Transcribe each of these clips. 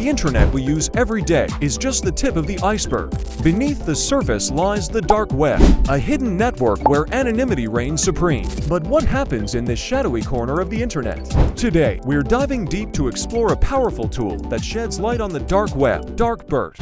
The internet we use every day is just the tip of the iceberg. Beneath the surface lies the dark web, a hidden network where anonymity reigns supreme. But what happens in this shadowy corner of the internet? Today, we're diving deep to explore a powerful tool that sheds light on the dark web, DarkBERT.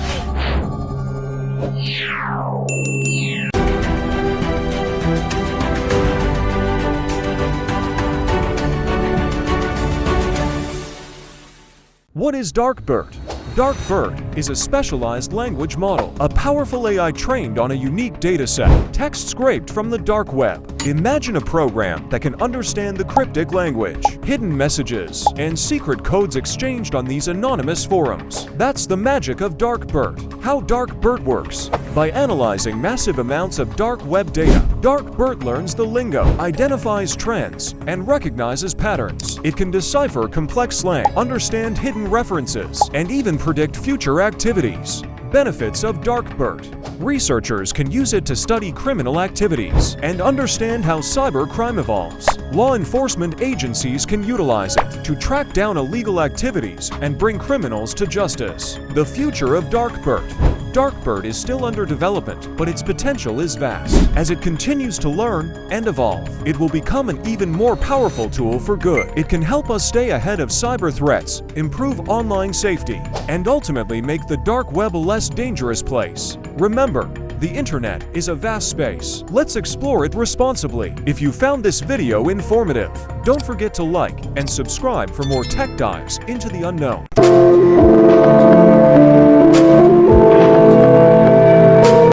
What is DarkBERT? DarkBERT is a specialized language model, a powerful AI trained on a unique dataset, text scraped from the dark web. Imagine a program that can understand the cryptic language, hidden messages, and secret codes exchanged on these anonymous forums. That's the magic of DarkBERT. How DarkBERT works? By analyzing massive amounts of dark web data, DarkBERT learns the lingo, identifies trends, and recognizes patterns. It can decipher complex slang, understand hidden references, and even predict future activities. Benefits of DarkBERT. Researchers can use it to study criminal activities and understand how cybercrime evolves. Law enforcement agencies can utilize it to track down illegal activities and bring criminals to justice. The future of DarkBERT. DarkBERT is still under development, but its potential is vast. As it continues to learn and evolve, it will become an even more powerful tool for good. It can help us stay ahead of cyber threats, improve online safety, and ultimately make the dark web a less dangerous place. Remember, the internet is a vast space. Let's explore it responsibly. If you found this video informative, don't forget to like and subscribe for more tech dives into the unknown.